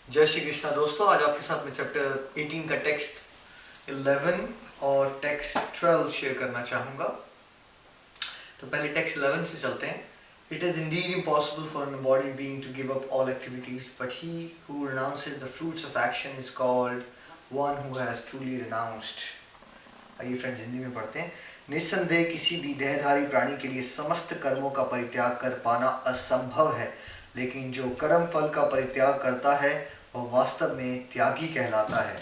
जय श्री कृष्णा दोस्तों, आज आपके साथ मैं चैप्टर 18 का टेक्स्ट 11 और टेक्स्ट 12 शेयर करना चाहूँगा। तो पहले टेक्स्ट 11 से चलते हैं। It is indeed impossible for an embodied being to give up all activities, but he who renounces the fruits of action is called one who has truly renounced. आइए friends, Hindi में पढ़ते हैं। निस्संदेह किसी भी देहधारी प्राणी के लिए समस्त कर्मों का परित्याग कर पाना असंभव है, लेकिन जो कर्म फल का परित्याग करता है वह वास्तव में त्यागी कहलाता है।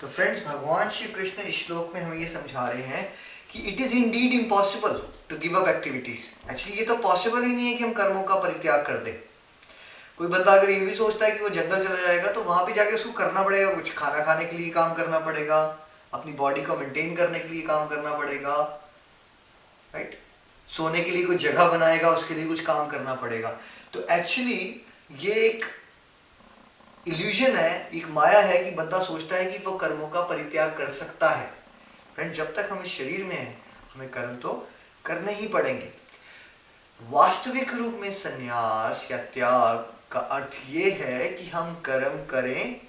तो फ्रेंड्स, भगवान श्री कृष्ण इस श्लोक में हमें ये समझा रहे हैं कि it is indeed impossible to give up activities. Actually ये तो पॉसिबल ही नहीं है कि हम कर्मों का परित्याग कर दें। कोई बंदा अगर ये भी सोचता है कि वो जंगल चला जाएगा तो वहां भी जाके उसको करना पड़ेगा, कुछ खाना खाने के लिए काम करना पड़ेगा, अपनी बॉडी को मेंटेन करने के लिए काम करना पड़ेगा, राइट। सोने के लिए कुछ जगह बनाएगा, उसके लिए कुछ काम करना पड़ेगा। तो एक्चुअली ये एक इल्यूजन है, एक माया है कि बंदा सोचता है कि वो कर्मों का परित्याग कर सकता है। फ्रेंड, जब तक हम इस शरीर में हैं हमें कर्म तो करने ही पड़ेंगे। वास्तविक रूप में संन्यास या त्याग का अर्थ ये है कि हम कर्म करें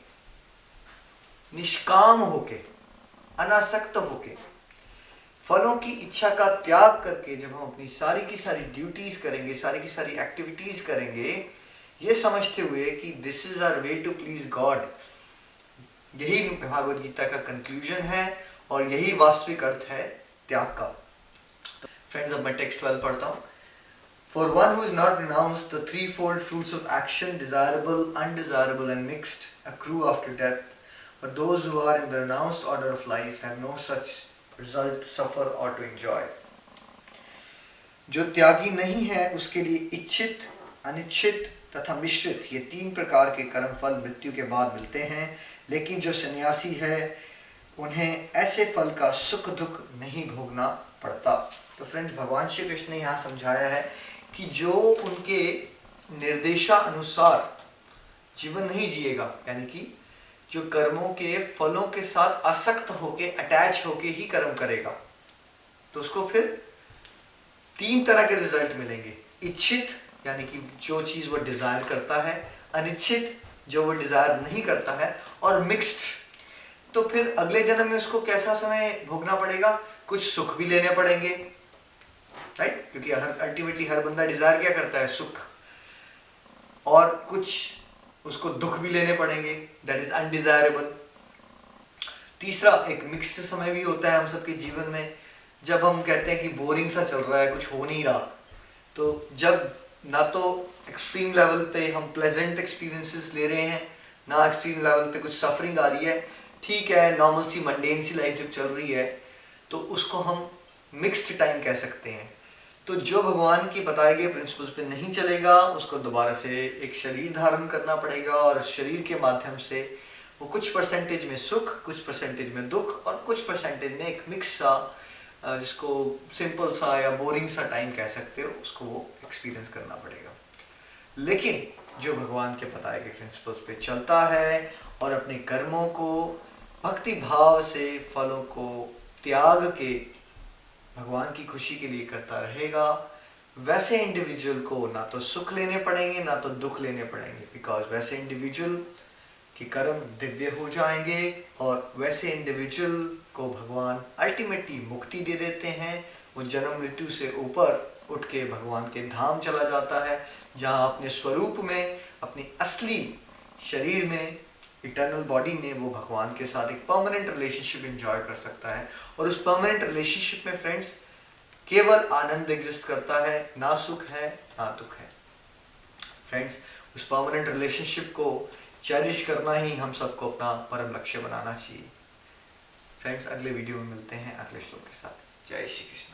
निष्काम होके, अनासक्त होके, फलों की इच्छा का त्याग करके। जब हम अपनी सारी की सारी ड्यूटीज करेंगे, सारी की सारी एक्टिविटीज करेंगे, ये समझते हुए कि this is our way to please God. यही भागवत गीता का कंक्लूजन है और यही वास्तविक अर्थ है त्याग का। फ्रेंड्स, अब मैं टेक्स्ट 12 पढ़ता हूँ। For one who is not renounced, the threefold fruits of action, desirable, undesirable and mixed, accrue after death. But those who are in the renounced order of life have no such result to suffer or to enjoy. जो त्यागी नहीं है उसके लिए इच्छित, अनिच्छित तथा मिश्रित ये तीन प्रकार के कर्म फल मृत्यु के बाद मिलते हैं, लेकिन जो सन्यासी है उन्हें ऐसे फल का सुख दुख नहीं भोगना पड़ता। तो फ्रेंड्स, भगवान श्री कृष्ण ने यहाँ समझाया है कि जो उनके निर्देशानुसार जीवन नहीं जिएगा, यानी कि जो कर्मों के फलों के साथ आसक्त होके, अटैच होके ही कर्म करेगा, तो उसको फिर तीन तरह के रिजल्ट मिलेंगे। इच्छित यानी कि जो चीज वो डिजायर करता है, अनिच्छित जो वो डिजायर नहीं करता है, और मिक्स्ड तो फिर अगले जन्म में उसको कैसा समय भोगना पड़ेगा, कुछ सुख भी लेने पड़ेंगे, राइट। क्योंकि अल्टीमेटली हर बंदा डिजायर क्या करता है, सुख, और कुछ उसको दुख भी लेने पड़ेंगे, दैट इज अनडिजायरेबल। तीसरा एक मिक्स्ड समय भी होता है हम सबके जीवन में, जब हम कहते हैं कि बोरिंग सा चल रहा है, कुछ हो नहीं रहा। तो जब ना तो एक्सट्रीम लेवल पे हम प्लेजेंट एक्सपीरियंसेस ले रहे हैं, ना एक्सट्रीम लेवल पे कुछ सफरिंग आ रही है, ठीक है, नॉर्मल सी मंडेन सी लाइफ जब चल रही है, तो उसको हम मिक्स्ड टाइम कह सकते हैं। तो जो भगवान की बताए गए प्रिंसिपल्स पे नहीं चलेगा उसको दोबारा से एक शरीर धारण करना पड़ेगा, और शरीर के माध्यम से वो कुछ परसेंटेज में सुख, कुछ परसेंटेज में दुख, और कुछ परसेंटेज में एक मिक्स सा, जिसको सिंपल सा या बोरिंग सा टाइम कह सकते हो, उसको वो एक्सपीरियंस करना पड़ेगा। लेकिन जो भगवान के बताए गए प्रिंसिपल्स पे चलता है और अपने कर्मों को भक्ति भाव से, फलों को त्याग के भगवान की खुशी के लिए करता रहेगा, वैसे इंडिविजुअल को ना तो सुख लेने पड़ेंगे ना तो दुख लेने पड़ेंगे, बिकॉज वैसे इंडिविजुअल के कर्म दिव्य हो जाएंगे और वैसे इंडिविजुअल को भगवान अल्टीमेटली मुक्ति दे देते हैं। वो जन्म मृत्यु से ऊपर उठ के भगवान के धाम चला जाता है, जहाँ अपने स्वरूप में, अपनी असली शरीर में, इटर्नल बॉडी में वो भगवान के साथ एक परमानेंट रिलेशनशिप एंजॉय कर सकता है। और उस परमानेंट रिलेशनशिप में फ्रेंड्स केवल आनंद एग्जिस्ट करता है, ना सुख है ना दुख है। फ्रेंड्स, उस परमानेंट रिलेशनशिप को चेरिश करना ही हम सबको अपना परम लक्ष्य बनाना चाहिए। फ्रेंड्स, अगले वीडियो में मिलते हैं अगले श्लोक के साथ। जय श्री कृष्ण।